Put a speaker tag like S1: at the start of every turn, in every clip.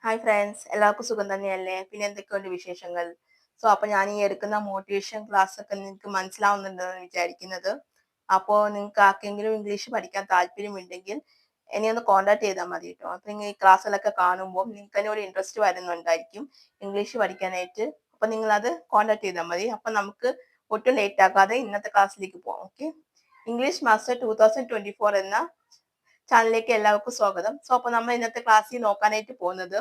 S1: Hi friends, എല്ലാവർക്കും സുഖം തന്നെയല്ലേ? പിന്നെ എന്തൊക്കെയുണ്ട് വിശേഷങ്ങൾ? അപ്പോൾ ഞാൻ ഈ എടുക്കുന്ന മോട്ടിവേഷൻ ക്ലാസ് ഒക്കെ നിങ്ങൾക്ക് മനസ്സിലാവുന്നുണ്ടെന്ന് വിചാരിക്കുന്നത്. അപ്പോൾ നിങ്ങൾക്ക് ആർക്കെങ്കിലും ഇംഗ്ലീഷ് പഠിക്കാൻ താല്പര്യമുണ്ടെങ്കിൽ എന്നെ ഒന്ന് കോൺടാക്ട് ചെയ്താൽ മതി കേട്ടോ. അപ്പോൾ നിങ്ങൾ ഈ ക്ലാസ്സിലൊക്കെ കാണുമ്പോൾ നിങ്ങൾക്ക് തന്നെ ഒരു ഇൻട്രസ്റ്റ് വരുന്നുണ്ടായിരിക്കും ഇംഗ്ലീഷ് പഠിക്കാനായിട്ട്. അപ്പോൾ നിങ്ങളത് കോൺടാക്ട് ചെയ്താൽ മതി. അപ്പോൾ നമുക്ക് ഒട്ടും ലേറ്റ് ആക്കാതെ ഇന്നത്തെ ക്ലാസ്സിലേക്ക് പോകാം. ഓക്കെ. ഇംഗ്ലീഷ് മാസ്റ്റർ 2024 എന്ന ചാനലിലേക്ക് എല്ലാവർക്കും സ്വാഗതം. അപ്പോൾ നമ്മൾ ഇന്നത്തെ ക്ലാസ്സിൽ നോക്കാനായിട്ട് പോകുന്നത്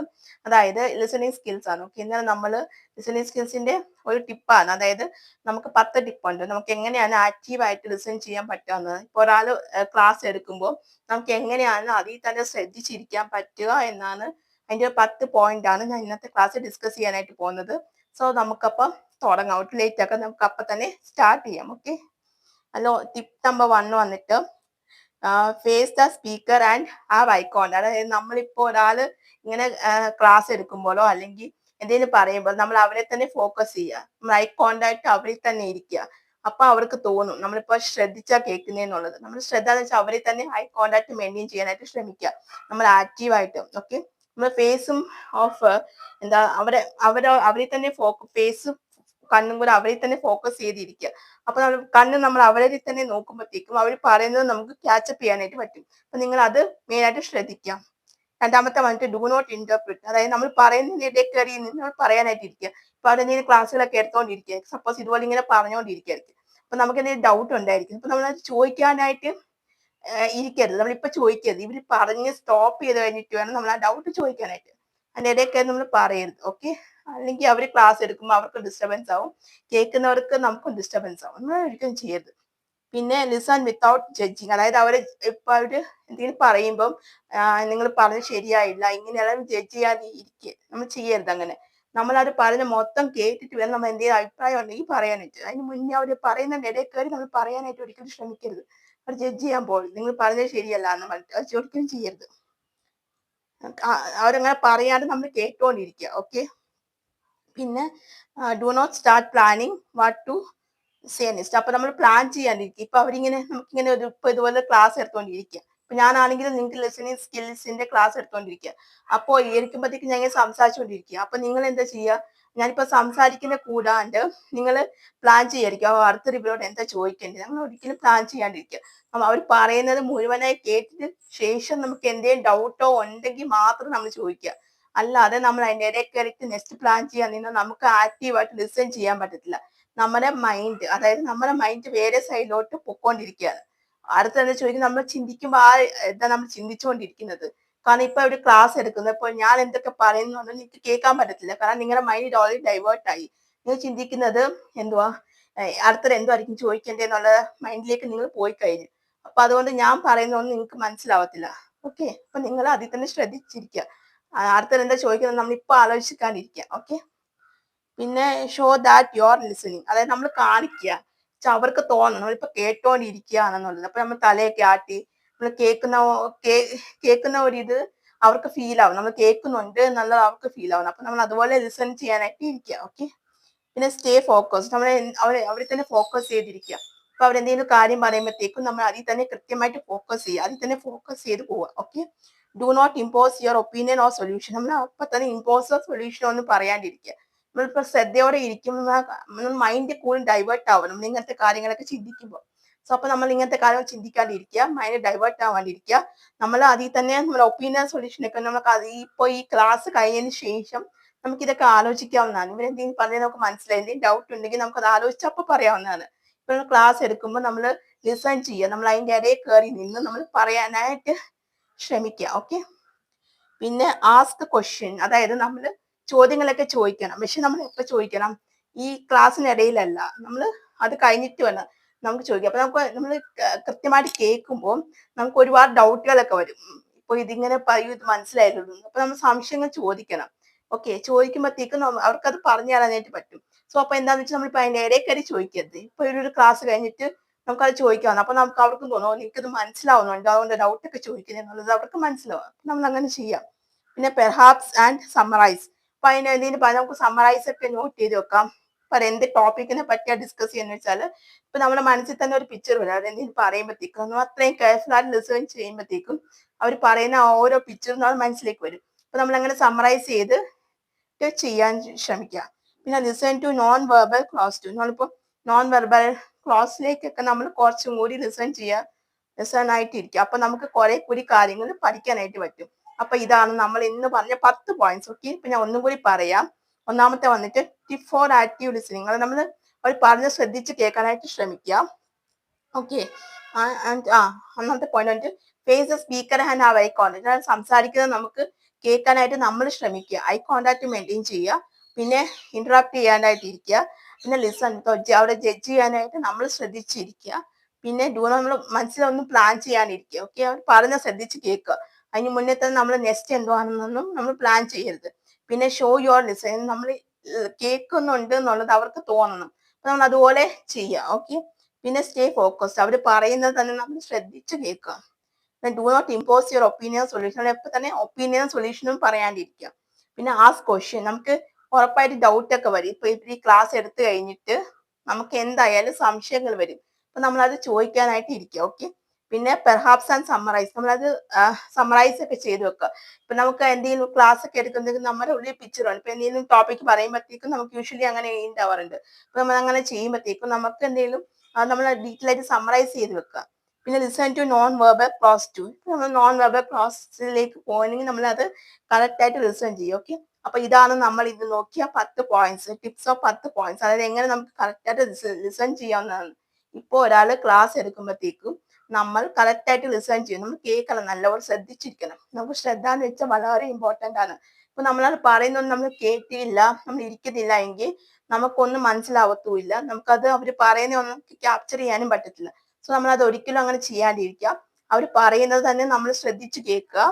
S1: അതായത് ലിസണിങ് സ്കിൽസ് ആണ്. ഓക്കെ, ഇന്നലെ നമ്മൾ ലിസണിങ് സ്കിൽസിന്റെ ഒരു ടിപ്പാണ്. അതായത് നമുക്ക് 10 ടിപ്പുണ്ട് നമുക്ക് എങ്ങനെയാണ് ആക്റ്റീവായിട്ട് ലിസൺ ചെയ്യാൻ പറ്റുന്നത്. ഇപ്പോൾ ഒരാൾ ക്ലാസ് എടുക്കുമ്പോൾ നമുക്ക് എങ്ങനെയാണ് അതിൽ തന്നെ ശ്രദ്ധിച്ചിരിക്കാൻ പറ്റുക എന്നാണ് അതിന്റെ 10 പോയിന്റ് ആണ് ഞാൻ ഇന്നത്തെ ക്ലാസ് ഡിസ്കസ് ചെയ്യാനായിട്ട് പോകുന്നത്. നമുക്കപ്പം തുടങ്ങാം. ഒട്ടും ലേറ്റ് ആക്കാം, നമുക്ക് അപ്പം തന്നെ സ്റ്റാർട്ട് ചെയ്യാം. ഓക്കെ. അല്ലോ, ടിപ്പ് നമ്പർ 1 വന്നിട്ട് face the speaker and have eye contact. അതായത് നമ്മളിപ്പോൾ ഒരാൾ ഇങ്ങനെ ക്ലാസ് എടുക്കുമ്പോഴോ അല്ലെങ്കിൽ എന്തെങ്കിലും പറയുമ്പോൾ നമ്മൾ അവരെ തന്നെ ഫോക്കസ് ചെയ്യുക. നമ്മൾ ഐ കോണ്ടാക്ട് അവരിൽ തന്നെ ഇരിക്കുക. അപ്പൊ അവർക്ക് തോന്നും നമ്മളിപ്പോ ശ്രദ്ധിച്ചാ കേൾക്കുന്നതെന്നുള്ളത്. നമ്മൾ ശ്രദ്ധ എന്ന് വെച്ചാൽ അവരെ തന്നെ ഐ കോണ്ടാക്ട് മെയിൻറ്റെയിൻ ചെയ്യാനായിട്ട് ശ്രമിക്കുക. നമ്മൾ ആക്റ്റീവായിട്ട്. ഓക്കെ. നമ്മൾ ഫേസും ഓഫ് എന്താ അവരെ തന്നെ ഫേസും കണ്ണും കൂടെ അവരെ തന്നെ ഫോക്കസ് ചെയ്തിരിക്കുക. അപ്പൊ നമ്മൾ അവരെ തന്നെ നോക്കുമ്പോഴത്തേക്കും അവർ പറയുന്നത് നമുക്ക് ക്യാച്ചപ്പ് ചെയ്യാനായിട്ട് പറ്റും. അപ്പൊ നിങ്ങൾ അത് മെയിൻ ആയിട്ട് ശ്രദ്ധിക്കാം. രണ്ടാമത്തെ വന്നിട്ട് ഡു നോട്ട് ഇന്റർപ്രിറ്റ്. അതായത് നമ്മൾ പറയുന്നതിനിടെ കയറി നിങ്ങൾ പറയാനായിട്ട് ഇരിക്കുക. ഇപ്പൊ അവിടെ എന്തെങ്കിലും ക്ലാസ്സുകളൊക്കെ എടുത്തോണ്ടിരിക്കുക, സപ്പോസ് ഇതുപോലെ ഇങ്ങനെ പറഞ്ഞുകൊണ്ടിരിക്കുകയായിരിക്കും. അപ്പൊ നമുക്ക് എന്തെങ്കിലും ഡൗട്ട് ഉണ്ടായിരിക്കും. അപ്പൊ നമ്മൾ അത് ചോദിക്കാനായിട്ട് ഇരിക്കരുത്. നമ്മളിപ്പോ ചോദിക്കരുത്. ഇവർ പറഞ്ഞ് സ്റ്റോപ്പ് ചെയ്ത് കഴിഞ്ഞിട്ട് വേണം നമ്മൾ ആ ഡൗട്ട് ചോദിക്കാനായിട്ട്. അതിന്റെ ഇടയിൽ കയറി നമ്മൾ പറയരുത്. ഓക്കെ. അല്ലെങ്കിൽ അവർ ക്ലാസ് എടുക്കുമ്പോൾ അവർക്ക് ഡിസ്റ്റർബൻസ് ആവും, കേൾക്കുന്നവർക്ക് നമുക്കും ഡിസ്റ്റർബൻസ് ആവും. നമ്മൾ ഒരിക്കലും ചെയ്യരുത്. പിന്നെ ലിസൺ വിത്തൗട്ട് ജഡ്ജിങ്. അതായത് അവര് എന്തെങ്കിലും പറയുമ്പം നിങ്ങൾ പറഞ്ഞത് ശരിയായില്ല ഇങ്ങനെയെല്ലാം ജഡ്ജ് ചെയ്യാതെ ഇരിക്കുക. നമ്മൾ ചെയ്യരുത് അങ്ങനെ. നമ്മളത് പറഞ്ഞ് മൊത്തം കേട്ടിട്ട് വേണം നമ്മൾ എന്തെങ്കിലും അഭിപ്രായം ഉണ്ടെങ്കിൽ പറയാനായിട്ട്. അതിന് മുന്നേ അവർ പറയുന്നതിന്റെ ഇടയിൽ കയറി നമ്മൾ പറയാനായിട്ട് ഒരിക്കലും ശ്രമിക്കരുത്. അവർ ജഡ്ജ് ചെയ്യാൻ പോലും നിങ്ങൾ പറഞ്ഞത് ശരിയല്ല എന്ന് പറഞ്ഞിട്ട് അത് ഒരിക്കലും ചെയ്യരുത്. അവരങ്ങനെ പറയാതെ നമ്മൾ കേട്ടോണ്ടിരിക്കുക. ഓക്കെ. പിന്നെ do not start planning what to say next. അപ്പൊ നമ്മൾ പ്ലാൻ ചെയ്യാണ്ടിരിക്കുക. ഇപ്പൊ അവരിങ്ങനെ നമുക്കിങ്ങനെ ഇപ്പൊ ഇതുപോലെ ക്ലാസ് എടുത്തോണ്ടിരിക്കുക. ഇപ്പൊ ഞാനാണെങ്കിലും നിങ്ങൾക്ക് ലിസണിങ് സ്കിൽസിന്റെ ക്ലാസ് എടുത്തോണ്ടിരിക്കുക. അപ്പോ ഇരിക്കുമ്പോഴത്തേക്ക് ഞാൻ ഇങ്ങനെ സംസാരിച്ചുകൊണ്ടിരിക്കുക. അപ്പൊ നിങ്ങൾ എന്താ ചെയ്യുക? ഞാനിപ്പോ സംസാരിക്കുന്ന കൂടാണ്ട് നിങ്ങൾ പ്ലാൻ ചെയ്യാതിരിക്കുക. അടുത്ത റിവ്യൂയോട് എന്താ ചോദിക്കേണ്ടത്. നമ്മൾ ഒരിക്കലും പ്ലാൻ ചെയ്യാണ്ടിരിക്കുക. അവർ പറയുന്നത് മുഴുവനായി കേട്ടിട്ട് ശേഷം നമുക്ക് എന്തെങ്കിലും ഡൗട്ടോ ഉണ്ടെങ്കിൽ മാത്രം നമ്മൾ ചോദിക്കുക. അല്ലാതെ നമ്മൾ അതിന്റെ ഇടയിൽ കയറിയിട്ട് നെക്സ്റ്റ് പ്ലാൻ ചെയ്യാൻ നിന്നാൽ നമുക്ക് ആക്റ്റീവായിട്ട് ലിസൺ ചെയ്യാൻ പറ്റത്തില്ല. നമ്മുടെ മൈൻഡ് വേറെ സൈഡിലോട്ട് പൊക്കോണ്ടിരിക്കുകയാണ്. അടുത്തത് ചോദിക്കും, നമ്മൾ ചിന്തിക്കുമ്പോൾ എന്താ നമ്മൾ ചിന്തിച്ചുകൊണ്ടിരിക്കുന്നത്. കാരണം ഇപ്പൊ ഒരു ക്ലാസ് എടുക്കുന്നത്, ഇപ്പൊ ഞാൻ എന്തൊക്കെ പറയുന്നു നിങ്ങൾക്ക് കേൾക്കാൻ പറ്റത്തില്ല. കാരണം നിങ്ങളുടെ മൈൻഡ് ഓൾറെഡി ഡൈവേർട്ട് ആയി. നിങ്ങൾ ചിന്തിക്കുന്നത് എന്തുവാ, അടുത്തത് എന്തായിരിക്കും ചോദിക്കേണ്ടതെന്നുള്ള മൈൻഡിലേക്ക് നിങ്ങൾ പോയി കഴിഞ്ഞു. അപ്പൊ അതുകൊണ്ട് ഞാൻ പറയുന്നതൊന്നും നിങ്ങൾക്ക് മനസ്സിലാവത്തില്ല. ഓക്കെ. അപ്പൊ നിങ്ങൾ അതിൽ തന്നെ ശ്രദ്ധിച്ചിരിക്കുക. അടുത്തത് എന്താ ചോദിക്കുന്നത് നമ്മൾ ഇപ്പൊ ആലോചിക്കാണ്ടിരിക്കുക. ഓക്കെ. പിന്നെ show that you are listening. അതായത് നമ്മൾ കാണിക്കുക, അവർക്ക് തോന്നണം നമ്മളിപ്പോ കേട്ടോണ്ടിരിക്കുകയാണെന്നുള്ളത്. അപ്പൊ നമ്മൾ തലയൊക്കെ ആട്ടി നമ്മൾ കേൾക്കുന്ന ഒരു ഇത് അവർക്ക് ഫീൽ ആവും. നമ്മൾ കേൾക്കുന്നുണ്ട് എന്നുള്ളത് അവർക്ക് ഫീൽ ആവണം. അപ്പൊ നമ്മൾ അതുപോലെ ലിസൺ ചെയ്യാനായിട്ട് ഇരിക്കുക. ഓക്കെ. പിന്നെ സ്റ്റേ ഫോക്കസ്. നമ്മൾ അവരെ തന്നെ ഫോക്കസ് ചെയ്തിരിക്കുക. അപ്പൊ അവരെന്തെങ്കിലും കാര്യം പറയുമ്പോഴത്തേക്കും നമ്മൾ അതിൽ തന്നെ കൃത്യമായിട്ട് ഫോക്കസ് ചെയ്യുക, അതിൽ തന്നെ ഫോക്കസ് ചെയ്ത് പോവുക. Okay. Do not impose your opinion or solution. നമ്മൾ അപ്പൊ തന്നെ ഇമ്പോസോ സൊല്യൂഷനോ ഒന്നും പറയാണ്ടിരിക്കുക. നമ്മളിപ്പോ ശ്രദ്ധയോടെ ഇരിക്കുമ്പോൾ മൈൻഡ് കൂടുതൽ ഡൈവേർട്ട് ആവണം നമ്മൾ ഇങ്ങനത്തെ കാര്യങ്ങളൊക്കെ ചിന്തിക്കുമ്പോൾ. അപ്പൊ നമ്മൾ ഇങ്ങനത്തെ കാര്യങ്ങൾ ചിന്തിക്കാണ്ടിരിക്കുക, മൈൻഡ് ഡൈവേർട്ട് ആവാണ്ടിരിക്കുക. നമ്മൾ അതിൽ തന്നെ നമ്മുടെ ഒപ്പീനിയൻ സൊല്യൂഷൻ ഒക്കെ നമുക്ക് ഇപ്പൊ ഈ ക്ലാസ് കഴിഞ്ഞതിന് ശേഷം നമുക്ക് ഇതൊക്കെ ആലോചിക്കാവുന്നതാണ്. ഇവരെന്തെങ്കിലും പറഞ്ഞാൽ നമുക്ക് മനസ്സിലായി, എന്തെങ്കിലും ഡൗട്ട് ഉണ്ടെങ്കിൽ നമുക്ക് അത് ആലോചിച്ച് അപ്പൊ പറയാവുന്നതാണ്. ഇപ്പൊ ക്ലാസ് എടുക്കുമ്പോൾ നമ്മൾ ലിസൺ ചെയ്യുക, നമ്മൾ അതിന്റെ ഇടയിൽ കയറി നിന്ന് നമ്മൾ പറയാനായിട്ട് ശ്രമിക്കുക. ഓക്കെ. പിന്നെ ആസ്ക് ക്വസ്റ്റ്യൻ. അതായത് നമ്മൾ ചോദ്യങ്ങളൊക്കെ ചോദിക്കണം. പക്ഷെ നമ്മൾ എപ്പോ ചോദിക്കണം? ഈ ക്ലാസ്സിനിടയിലല്ല, നമ്മൾ അത് കഴിഞ്ഞിട്ട് വേണം നമുക്ക് ചോദിക്കാം. അപ്പൊ നമ്മൾ കൃത്യമായിട്ട് കേൾക്കുമ്പോൾ നമുക്ക് ഒരുപാട് ഡൗട്ടുകളൊക്കെ വരും. ഇപ്പൊ ഇതിങ്ങനെ പറയൂ, ഇത് മനസ്സിലായില്ലല്ലോ. അപ്പൊ നമ്മൾ സംശയങ്ങൾ ചോദിക്കണം. ഓക്കെ. ചോദിക്കുമ്പോഴത്തേക്കും അവർക്കത് പറഞ്ഞു തരാനായിട്ട് പറ്റും. അപ്പൊ എന്താന്ന് വെച്ചാൽ നമ്മളിപ്പോ അതിന്റെ ഇടയിൽ കയറി ചോദിക്കരുത്. ഇപ്പൊ ഒരു ക്ലാസ് കഴിഞ്ഞിട്ട് നമുക്കത് ചോദിക്കാവുന്ന. അപ്പൊ നമുക്ക് അവർക്കും തോന്നും നിനക്കിത് മനസ്സിലാവുന്നുണ്ട്, അതുകൊണ്ട് ഡൗട്ടൊക്കെ ചോദിക്കുന്നത് എന്നുള്ളത് അവർക്ക് മനസ്സിലാവും. നമ്മൾ അങ്ങനെ ചെയ്യാം. പിന്നെ പെർഹാപ്സ് ആൻഡ് സമ്മറൈസ്. അപ്പൊ അതിന് എന്തെങ്കിലും നമുക്ക് സമ്മറൈസ് ഒക്കെ നോട്ട് ചെയ്ത് വെക്കാം. അപ്പൊ എന്ത് ടോപ്പിക്കിനെ പറ്റിയാ ഡിസ്കസ് ചെയ്യുന്ന വെച്ചാൽ ഇപ്പൊ നമ്മുടെ മനസ്സിൽ തന്നെ ഒരു പിക്ചർ വരും. അതെന്തെങ്കിലും പറയുമ്പോഴത്തേക്കും അത്രയും കെയർഫുൾ ആയിട്ട് ലിസൺ ചെയ്യുമ്പോഴത്തേക്കും അവർ പറയുന്ന ഓരോ പിക്ചറും നമ്മുടെ മനസ്സിലേക്ക് വരും. അപ്പൊ നമ്മൾ അങ്ങനെ സമ്മറൈസ് ചെയ്ത് ചെയ്യാൻ ശ്രമിക്കുക. പിന്നെ listen to non verbal clues too, നമ്മളിപ്പോൾ നോൺ വെർബൽ ക്ലോസിലേക്കൊക്കെ നമ്മൾ കുറച്ചും കൂടി ലിസൺ ആയിട്ടിരിക്കുക. അപ്പൊ നമുക്ക് കുറെ കൂടി കാര്യങ്ങൾ പഠിക്കാനായിട്ട് പറ്റും. അപ്പൊ ഇതാണ് നമ്മൾ ഇന്ന് പറഞ്ഞ 10 പോയിന്റ്സ്. ഓക്കെ, ഇപ്പൊ ഞാൻ ഒന്നും കൂടി പറയാം. ഒന്നാമത്തെ വന്നിട്ട് ടിപ്പ് ഫോർ ആക്റ്റീവ് ലിസണിങ്, അത് നമ്മൾ അവർ പറഞ്ഞ് ശ്രദ്ധിച്ച് കേൾക്കാനായിട്ട് ശ്രമിക്കുക. ഓക്കെ, ഒന്നാമത്തെ പോയിന്റ് വന്നിട്ട് face the speaker and have eye contact, സംസാരിക്കുന്നത് നമുക്ക് കേൾക്കാനായിട്ട് നമ്മൾ ശ്രമിക്കുക, ഐ കോണ്ടാക്ട് മെയിൻറ്റെയിൻ ചെയ്യുക. പിന്നെ ഇന്ററാക്ട് ചെയ്യാനായിട്ട് ഇരിക്കുക. പിന്നെ ലിസൺ, അവിടെ ജഡ്ജ് ചെയ്യാനായിട്ട് നമ്മൾ ശ്രദ്ധിച്ചിരിക്കുക. പിന്നെ നമ്മൾ മനസ്സിലൊന്നും പ്ലാൻ ചെയ്യാനിരിക്കുക. ഓക്കെ, അവർ പറഞ്ഞ ശ്രദ്ധിച്ച് കേൾക്കുക. അതിന് മുന്നേ തന്നെ നമ്മൾ നെക്സ്റ്റ് എന്തുവാണെന്നൊന്നും നമ്മൾ പ്ലാൻ ചെയ്യരുത്. പിന്നെ ഷോ യുവർ ലിസൺ, നമ്മൾ കേൾക്കുന്നുണ്ട് എന്നുള്ളത് അവർക്ക് തോന്നണം. അപ്പൊ നമ്മൾ അതുപോലെ ചെയ്യുക. ഓക്കെ, പിന്നെ സ്റ്റേ ഫോക്കസ്ഡ്, അവർ പറയുന്നത് തന്നെ നമ്മൾ ശ്രദ്ധിച്ച് കേൾക്കുക. Do not impose your opinion solution, എപ്പോൾ തന്നെ ഒപ്പീനിയൻ സൊല്യൂഷനും പറയാണ്ടിരിക്കുക. പിന്നെ ആസ്ക് ക്വസ്റ്റ്യൻ, നമുക്ക് ഉറപ്പായിട്ട് ഡൗട്ട് ഒക്കെ വരും. ഇപ്പൊ ഈ ക്ലാസ് എടുത്തു കഴിഞ്ഞിട്ട് നമുക്ക് എന്തായാലും സംശയങ്ങൾ വരും. അപ്പൊ നമ്മളത് ചോദിക്കാനായിട്ട് ഇരിക്കുക. ഓക്കെ, പിന്നെ പെർഹാപ്സ് ആൻഡ് സമ്മറൈസ്, നമ്മളത് സമ്മറൈസ് ഒക്കെ ചെയ്ത് വെക്കുക. ഇപ്പൊ നമുക്ക് എന്തെങ്കിലും ക്ലാസ് ഒക്കെ എടുക്കുന്നെങ്കിൽ നമ്മുടെ ഉള്ളിൽ പിക്ചർ ആണ്. ഇപ്പൊ എന്തെങ്കിലും ടോപ്പിക് പറയുമ്പോഴത്തേക്കും നമുക്ക് യൂഷ്വലി അങ്ങനെ ഉണ്ടാവാറുണ്ട്. അപ്പൊ നമ്മൾ അങ്ങനെ ചെയ്യുമ്പോഴത്തേക്കും നമുക്ക് എന്തെങ്കിലും നമ്മൾ ഡീറ്റെയിൽ ആയിട്ട് സമ്മറൈസ് ചെയ്ത് വെക്കുക. പിന്നെ listen to non verbal clues too, നമ്മൾ നോൺ വെർബൽ ക്ലോസിലേക്ക് പോകണമെങ്കിൽ നമ്മൾ അത് കറക്റ്റ് ആയിട്ട് ലിസൺ ചെയ്യും. ഓക്കെ, അപ്പൊ ഇതാണ് നമ്മൾ ഇത് നോക്കിയ 10 പോയിന്റ്സ്, ടിപ്സ് ഓഫ് 10 പോയിന്റ്സ്, അതായത് എങ്ങനെ നമുക്ക് കറക്റ്റ് ആയിട്ട് ലിസൺ ചെയ്യാവുന്നതാണ്. ഇപ്പൊ ഒരാൾ ക്ലാസ് എടുക്കുമ്പോഴത്തേക്കും നമ്മൾ കറക്റ്റ് ആയിട്ട് ലിസൺ ചെയ്യും. നമ്മൾ കേൾക്കണം, നല്ലപോലെ ശ്രദ്ധിച്ചിരിക്കണം. നമുക്ക് ശ്രദ്ധ എന്ന് വെച്ചാൽ വളരെ ഇമ്പോർട്ടന്റ് ആണ്. ഇപ്പൊ നമ്മളത് പറയുന്നൊന്നും നമ്മൾ കേട്ടില്ല, നമ്മൾ ഇരിക്കുന്നില്ല എങ്കിൽ നമുക്കൊന്നും മനസ്സിലാവത്തുമില്ല. നമുക്കത് അവർ പറയുന്ന ഒന്നും ക്യാപ്ചർ ചെയ്യാനും പറ്റത്തില്ല. സോ നമ്മൾ അത് ഒരിക്കലും അങ്ങനെ ചെയ്യാണ്ടിരിക്കുക. അവർ പറയുന്നത് തന്നെ നമ്മൾ ശ്രദ്ധിച്ച് കേൾക്കുക.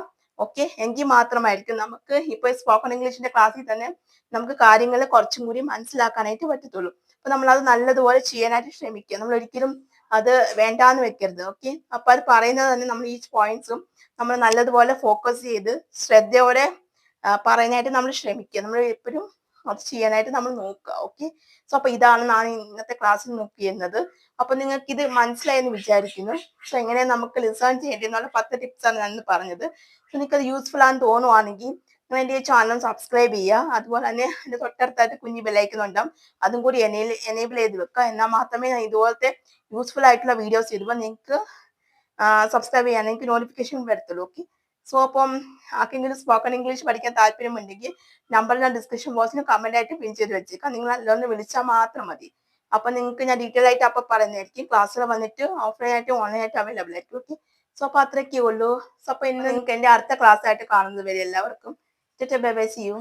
S1: ഓക്കെ, എങ്കിൽ മാത്രമായിരിക്കും നമുക്ക് ഇപ്പൊ സ്പോക്കൺ ഇംഗ്ലീഷിന്റെ ക്ലാസ്സിൽ തന്നെ നമുക്ക് കാര്യങ്ങൾ കുറച്ചും കൂടി മനസ്സിലാക്കാനായിട്ട് പറ്റത്തുള്ളൂ. അപ്പൊ നമ്മൾ അത് നല്ലതുപോലെ ചെയ്യാനായിട്ട് ശ്രമിക്കുക. നമ്മൾ ഒരിക്കലും അത് വേണ്ടാന്ന് വെക്കരുത്. ഓക്കെ, അപ്പൊ അത് പറയുന്നത് തന്നെ നമ്മൾ ഈ പോയിന്റ്സും നമ്മൾ നല്ലതുപോലെ ഫോക്കസ് ചെയ്ത് ശ്രദ്ധയോടെ പറയാനായിട്ട് നമ്മൾ ശ്രമിക്കുക. നമ്മൾ എപ്പോഴും അത് ചെയ്യാനായിട്ട് നമ്മൾ നോക്കുക. ഓക്കെ, സോ അപ്പൊ ഇതാണ് ഞാൻ ഇന്നത്തെ ക്ലാസ്സിൽ നോക്കിയിരുന്നത്. അപ്പൊ നിങ്ങൾക്ക് ഇത് മനസ്സിലായെന്ന് വിചാരിക്കുന്നു. സോ എങ്ങനെ നമുക്ക് ലിസൺ ചെയ്യേണ്ടതെന്നുള്ള 10 ടിപ്സ് ആണ് ഞാൻ ഇന്ന് പറഞ്ഞത്. നിങ്ങൾക്ക് അത് യൂസ്ഫുൾ ആണെന്ന് തോന്നുവാണെങ്കിൽ നിങ്ങൾ എൻ്റെ ചാനൽ സബ്സ്ക്രൈബ് ചെയ്യുക. അതുപോലെ തന്നെ എൻ്റെ തൊട്ടടുത്തായിട്ട് കുഞ്ഞു ബെല്ലൈക്കൺ ഉണ്ടാവും, അതും കൂടി എനേബിൾ ചെയ്ത് വെക്കുക. എന്നാൽ മാത്രമേ ഞാൻ ഇതുപോലത്തെ യൂസ്ഫുൾ ആയിട്ടുള്ള വീഡിയോസ് ഇടുമ്പോൾ നിങ്ങൾക്ക് സബ്സ്ക്രൈബ് ചെയ്യാൻ നിങ്ങൾക്ക് നോട്ടിഫിക്കേഷൻ വരത്തുള്ളൂ. ഓക്കെ, സോ അപ്പം ആർക്കെങ്കിലും സ്പോക്കൺ ഇംഗ്ലീഷ് പഠിക്കാൻ താല്പര്യമുണ്ടെങ്കിൽ നമ്പർ ഞാൻ ഡിസ്ക്രിപ്ഷൻ ബോക്സിന് കമന്റ് ആയിട്ട് പിൻ ചെയ്ത് വെച്ചേക്കാം. നിങ്ങൾ അതിലൊന്ന് വിളിച്ചാൽ മാത്രം മതി. അപ്പൊ നിങ്ങൾക്ക് ഞാൻ ഡീറ്റെയിൽ ആയിട്ട് അപ്പൊ പറയുന്നതായിരിക്കും. ക്ലാസ്സിൽ വന്നിട്ട് ഓഫ്ലൈൻ ആയിട്ട് ഓൺലൈൻ ആയിട്ട് അവൈലബിൾ ആയിരിക്കും. ഓക്കെ, സോ അപ്പൊ അത്രയൊക്കെ ഉള്ളൂ. സോ അപ്പൊ ഇന്ന് നിങ്ങൾക്ക് എന്റെ അടുത്ത ക്ലാസ് ആയിട്ട് കാണുന്നത് വരെ എല്ലാവർക്കും ബൈ ബൈ, സീ യു.